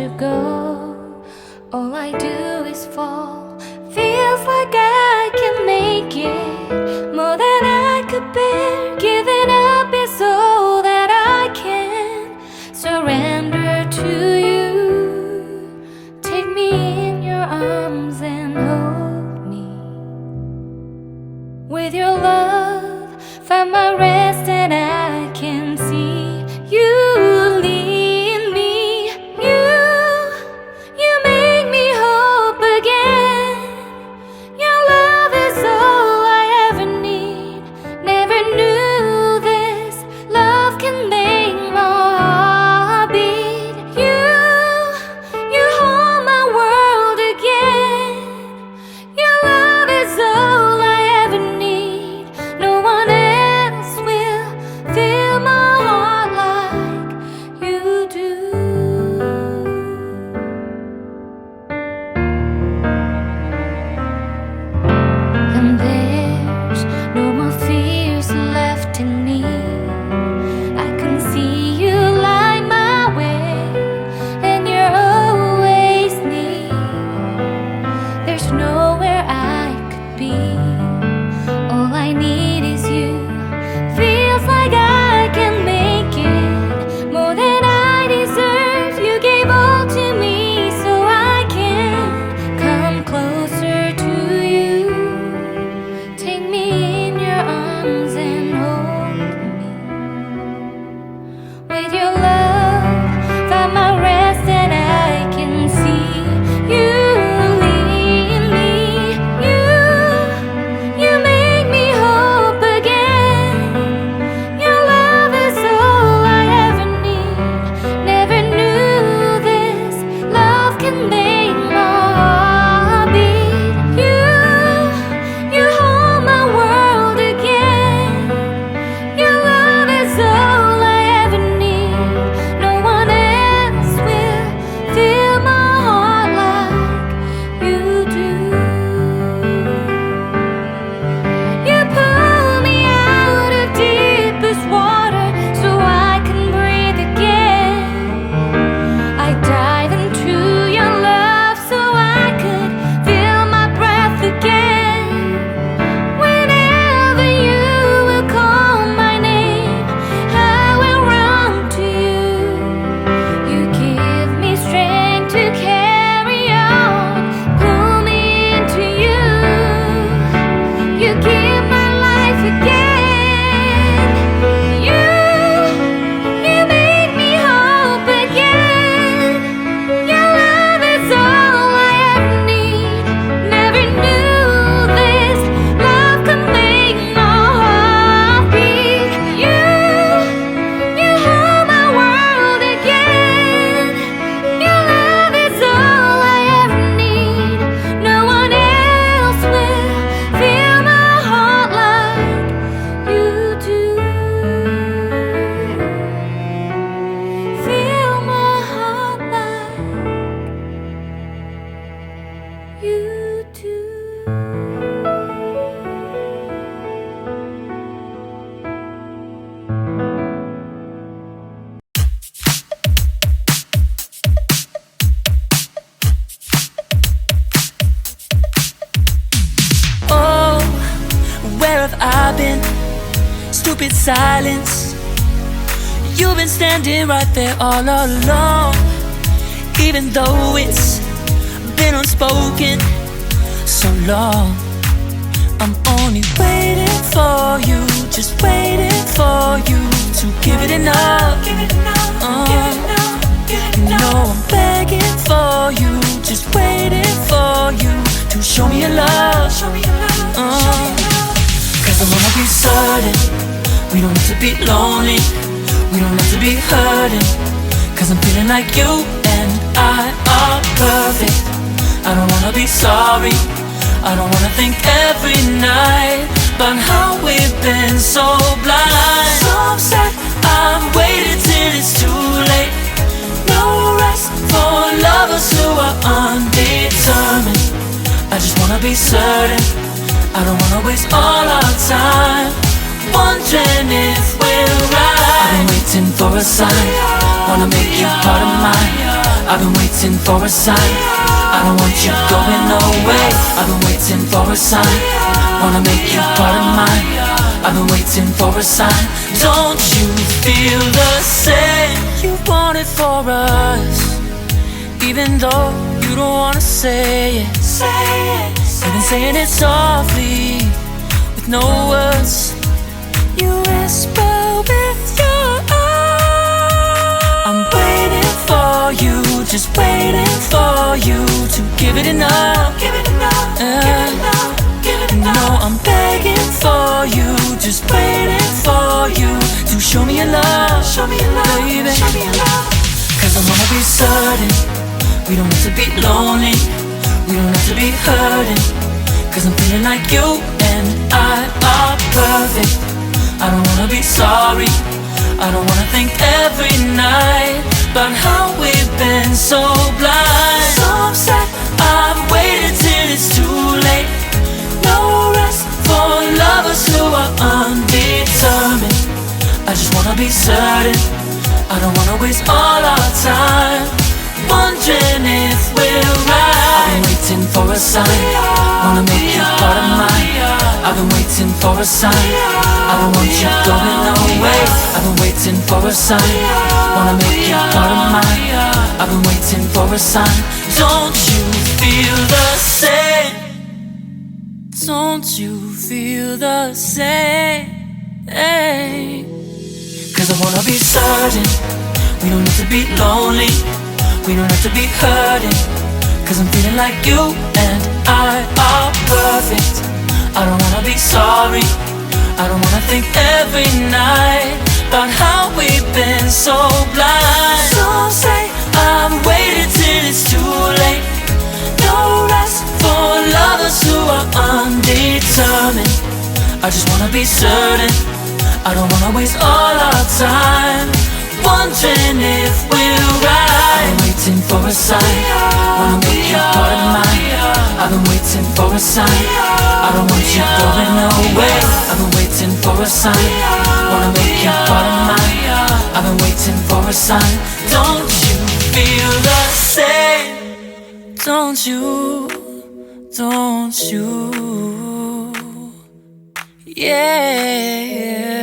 to go. All I do is fall. Feels like I can make it more than I could bear. Giving up is all that I can surrender to you. Take me in your arms and hold me. With your love, find my rest and I can see you lead me. You make me hope again. Your love is all I ever need. Never knew this love can make my heart beat. You hold my world again. Your love is all I ever need. No one else will fill my heart like you do. And there's no more fears left in me. I can see you light my way, and you're always near. There's nowhere I could be. All I need is you. Feels like I can make it more than I deserve. You gave all to me so I can come closer to you. Take me in your arms and hold me. With your love, find my rest and I can see you lead me. You make me hope again. Your love is all I ever need. Never knew this love can make my heart beat. You hold my world again. Your love is all I ever need. No one else will fill my heart like you do. You pull me out of deepest water so I can breathe again. I dive into your love so I could feel my breath again. Whenever you will call my name, I will run to you. You give me strength to carry on. Pull me into you. You give my life again. You make me hope again. Your love is all I ever need. Never knew this love could make my heart beat. You hold my world again. Your love is all I ever need. No one else will fill my heart like you do. Fill my heart like you do. Oh, where have I been? Stupid silence. You've been standing right there all along. Even though it's been unspoken so long, I'm only waiting for you, just waiting for you to give it enough. You know I'm begging for you, just waiting for you to show me your love. Cause I wanna be certain we don't have to be lonely, we don't have to be hurting. Cause I'm feeling like you and I are perfect. I don't wanna be sorry, I don't wanna think every night about how we've been so blind. So upset, I'm waiting till it's too late. No rest for lovers who are undetermined. I just wanna be certain, I don't wanna waste all our time wondering if we're right. I've been waiting for a sign, wanna make you part of mine. I've been waiting for a sign. I don't want you going away. I've been waiting for a sign. Wanna make you part of mine. I've been waiting for a sign. Don't you feel the same? You want it for us, even though you don't wanna say it. You've been saying it softly, with no words. You whisper with your eyes. I'm waiting for you, just waiting for you to give it enough. No, I'm begging for you, just waiting for you to show me your love, baby. Cause I wanna be certain we don't have to be lonely, we don't have to be hurting. Cause I'm feeling like you and I are perfect. I don't wanna be sorry, I don't wanna think every night about how we've been so blind. So upset, I've waited till it's too late. No rest for lovers who are undetermined. I just wanna be certain, I don't wanna waste all our time wondering if we're right. I've been waiting for a sign, wanna make you part of mine. I've been waiting for a sign, I don't want you going away. I've been waiting for a sign, wanna make you part of mine. I've been waiting for a sign. Don't you feel the same? Don't you feel the same? Cause I wanna be certain we don't have to be lonely, we don't have to be hurting. Cause I'm feeling like you and I are perfect. I don't wanna be sorry, I don't wanna think every night about how we've been so blind. Some say I've waited till it's too late. No rest for lovers who are undetermined. I just wanna be certain, I don't wanna waste all our time wondering if we're right. I've been waiting for a sign, wanna make you part of mine. I've been waiting for a sign, I don't want you going away. I've been waiting for a sign, wanna make you part of mine. I've been waiting for a sign. Don't you feel the same? Don't you, don't you, yeah.